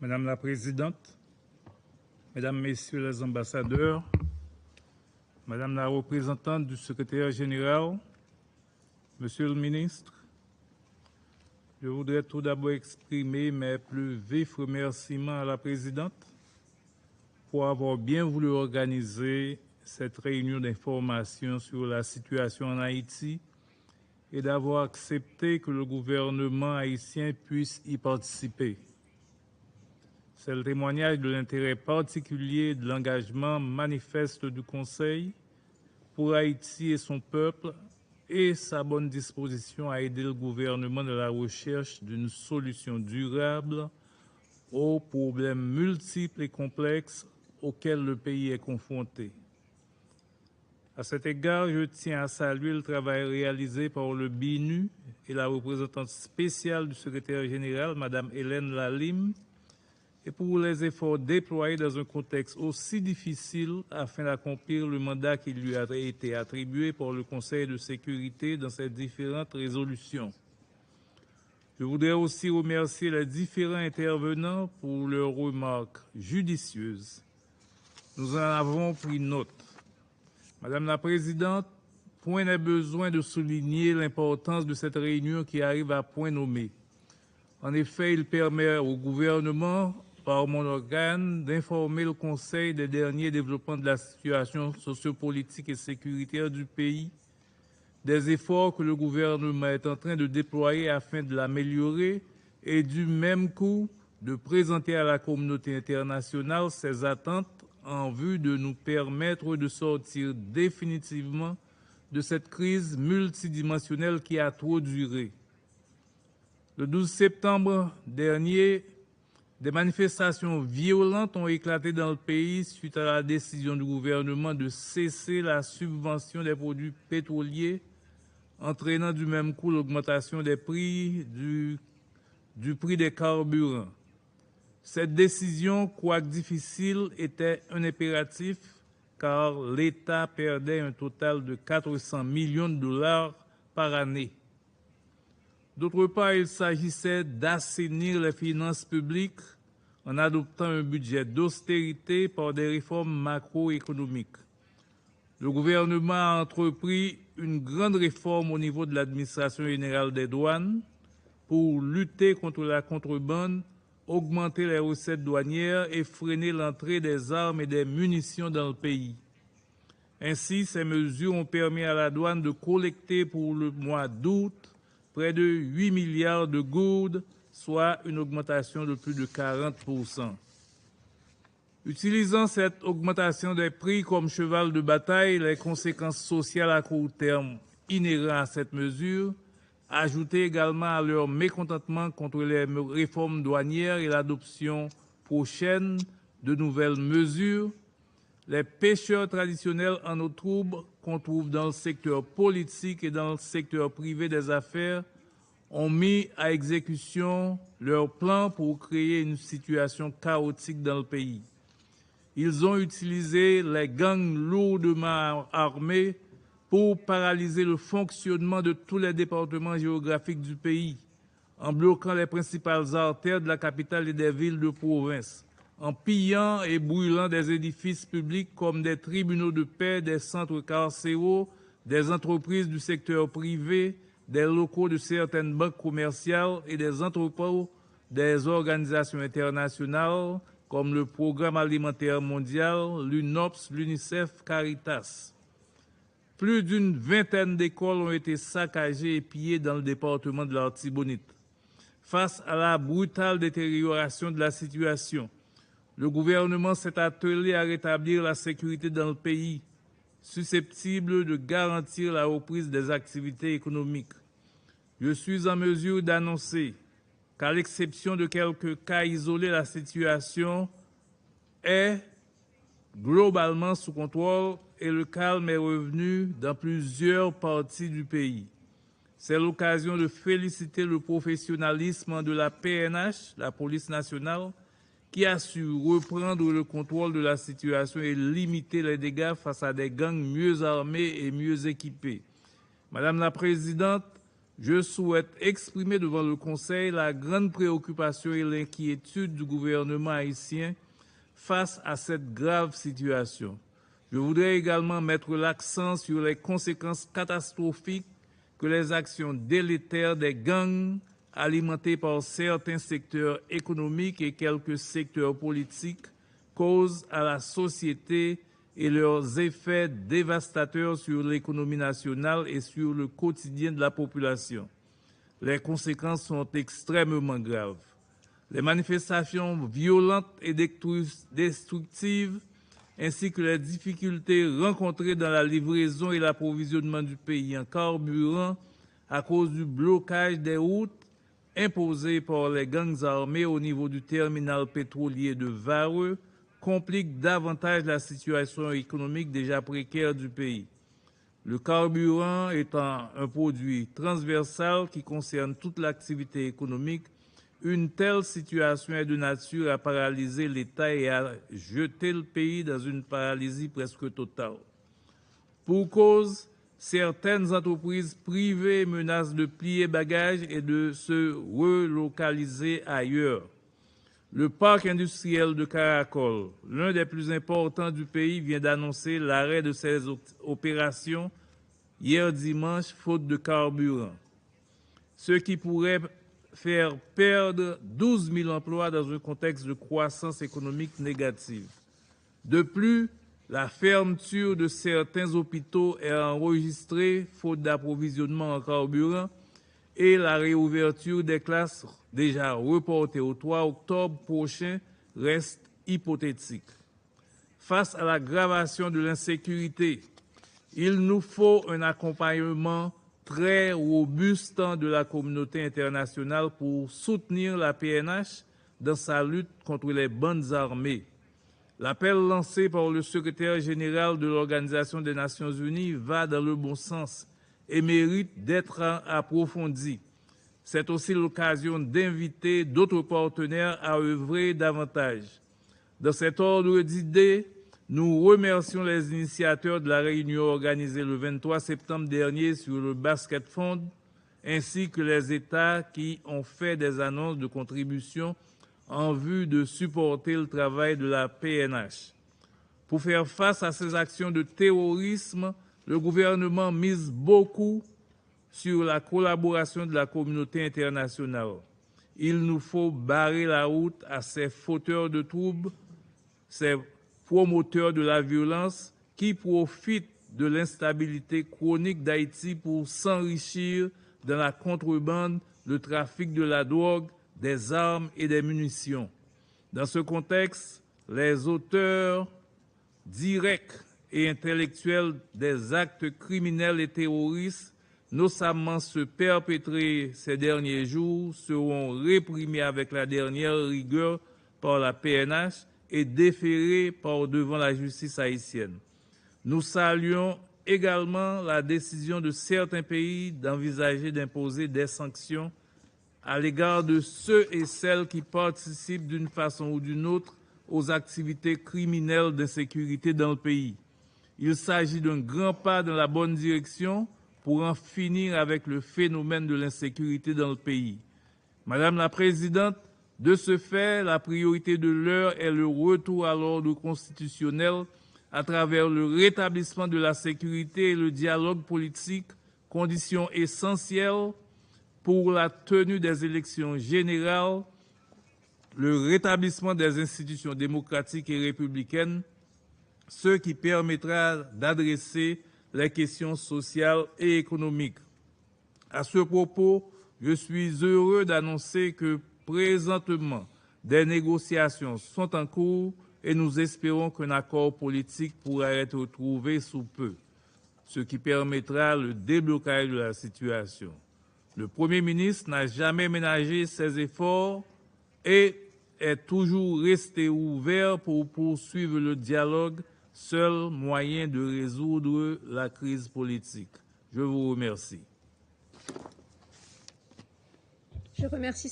Madame la Présidente, Mesdames, Messieurs les ambassadeurs, Madame la représentante du secrétaire général, Monsieur le ministre, je voudrais tout d'abord exprimer mes plus vifs remerciements à la Présidente pour avoir bien voulu organiser cette réunion d'information sur la situation en Haïti et d'avoir accepté que le gouvernement haïtien puisse y participer. C'est le témoignage de l'intérêt particulier et de l'engagement manifeste du Conseil pour Haïti et son peuple et sa bonne disposition à aider le gouvernement dans la recherche d'une solution durable aux problèmes multiples et complexes auxquels le pays est confronté. À cet égard, je tiens à saluer le travail réalisé par le BINU et la représentante spéciale du secrétaire général, Mme Hélène Lalime, et pour les efforts déployés dans un contexte aussi difficile afin d'accomplir le mandat qui lui a été attribué par le Conseil de sécurité dans ses différentes résolutions. Je voudrais aussi remercier les différents intervenants pour leurs remarques judicieuses. Nous en avons pris note. Madame la Présidente, point n'est besoin de souligner l'importance de cette réunion qui arrive à point nommé. En effet, il permet au gouvernement, par mon organe, d'informer le Conseil des derniers développements de la situation sociopolitique et sécuritaire du pays, des efforts que le gouvernement est en train de déployer afin de l'améliorer et du même coup de présenter à la communauté internationale ses attentes en vue de nous permettre de sortir définitivement de cette crise multidimensionnelle qui a trop duré. Le 12 septembre dernier, des manifestations violentes ont éclaté dans le pays suite à la décision du gouvernement de cesser la subvention des produits pétroliers, entraînant du même coup l'augmentation des prix du prix des carburants. Cette décision, quoique difficile, était un impératif car l'État perdait un total de 400 millions de dollars par année. D'autre part, il s'agissait d'assainir les finances publiques en adoptant un budget d'austérité par des réformes macroéconomiques. Le gouvernement a entrepris une grande réforme au niveau de l'administration générale des douanes pour lutter contre la contrebande, augmenter les recettes douanières et freiner l'entrée des armes et des munitions dans le pays. Ainsi, ces mesures ont permis à la douane de collecter pour le mois d'août près de 8 milliards de gourdes, soit une augmentation de plus de 40%. Utilisant cette augmentation des prix comme cheval de bataille, les conséquences sociales à court terme inhérentes à cette mesure, ajoutées également à leur mécontentement contre les réformes douanières et l'adoption prochaine de nouvelles mesures, les pêcheurs traditionnels en eau trouble qu'on trouve dans le secteur politique et dans le secteur privé des affaires ont mis à exécution leur plan pour créer une situation chaotique dans le pays. Ils ont utilisé les gangs lourdement armés pour paralyser le fonctionnement de tous les départements géographiques du pays, en bloquant les principales artères de la capitale et des villes de province, en pillant et brûlant des édifices publics comme des tribunaux de paix, des centres carcéraux, des entreprises du secteur privé, des locaux de certaines banques commerciales et des entrepôts des organisations internationales comme le Programme alimentaire mondial, l'UNOPS, l'UNICEF, Caritas. Plus d'une vingtaine d'écoles ont été saccagées et pillées dans le département de l'Artibonite. Face à la brutale détérioration de la situation, le gouvernement s'est attelé à rétablir la sécurité dans le pays, susceptible de garantir la reprise des activités économiques. Je suis en mesure d'annoncer qu'à l'exception de quelques cas isolés, la situation est globalement sous contrôle et le calme est revenu dans plusieurs parties du pays. C'est l'occasion de féliciter le professionnalisme de la PNH, la police nationale, qui a su reprendre le contrôle de la situation et limiter les dégâts face à des gangs mieux armés et mieux équipés. Madame la Présidente, je souhaite exprimer devant le Conseil la grande préoccupation et l'inquiétude du gouvernement haïtien face à cette grave situation. Je voudrais également mettre l'accent sur les conséquences catastrophiques que les actions délétères des gangs alimentés par certains secteurs économiques et quelques secteurs politiques causent à la société et leurs effets dévastateurs sur l'économie nationale et sur le quotidien de la population. Les conséquences sont extrêmement graves. Les manifestations violentes et destructives, ainsi que les difficultés rencontrées dans la livraison et l'approvisionnement du pays en carburant à cause du blocage des routes imposé par les gangs armés au niveau du terminal pétrolier de Vareux, compliquent davantage la situation économique déjà précaire du pays. Le carburant étant un produit transversal qui concerne toute l'activité économique, une telle situation est de nature à paralyser l'État et à jeter le pays dans une paralysie presque totale. Pour cause, certaines entreprises privées menacent de plier bagages et de se relocaliser ailleurs. Le parc industriel de Caracol, l'un des plus importants du pays, vient d'annoncer l'arrêt de ses opérations hier dimanche, faute de carburant, ce qui pourrait faire perdre 12 000 emplois dans un contexte de croissance économique négative. De plus, la fermeture de certains hôpitaux est enregistrée faute d'approvisionnement en carburant et la réouverture des classes déjà reportée au 3 octobre prochain reste hypothétique. Face à l'aggravation de l'insécurité, il nous faut un accompagnement très robuste de la communauté internationale pour soutenir la PNH dans sa lutte contre les bandes armées. L'appel lancé par le secrétaire général de l'Organisation des Nations Unies va dans le bon sens et mérite d'être approfondi. C'est aussi l'occasion d'inviter d'autres partenaires à œuvrer davantage. Dans cet ordre d'idées, nous remercions les initiateurs de la réunion organisée le 23 septembre dernier sur le Basket Fund, ainsi que les États qui ont fait des annonces de contribution en vue de supporter le travail de la PNH. Pour faire face à ces actions de terrorisme, le gouvernement mise beaucoup sur la collaboration de la communauté internationale. Il nous faut barrer la route à ces fauteurs de troubles, ces promoteurs de la violence qui profitent de l'instabilité chronique d'Haïti pour s'enrichir dans la contrebande, le trafic de la drogue, des armes et des munitions. Dans ce contexte, les auteurs directs et intellectuels des actes criminels et terroristes, notamment ceux perpétrés ces derniers jours, seront réprimés avec la dernière rigueur par la PNH et déférés par devant la justice haïtienne. Nous saluons également la décision de certains pays d'envisager d'imposer des sanctions à l'égard de ceux et celles qui participent d'une façon ou d'une autre aux activités criminelles d'insécurité dans le pays. Il s'agit d'un grand pas dans la bonne direction pour en finir avec le phénomène de l'insécurité dans le pays. Madame la Présidente, de ce fait, la priorité de l'heure est le retour à l'ordre constitutionnel à travers le rétablissement de la sécurité et le dialogue politique, conditions essentielles pour la tenue des élections générales, le rétablissement des institutions démocratiques et républicaines, ce qui permettra d'adresser les questions sociales et économiques. À ce propos, je suis heureux d'annoncer que présentement, des négociations sont en cours et nous espérons qu'un accord politique pourra être trouvé sous peu, ce qui permettra le déblocage de la situation. Le Premier ministre n'a jamais ménagé ses efforts et est toujours resté ouvert pour poursuivre le dialogue, seul moyen de résoudre la crise politique. Je vous remercie. Je remercie son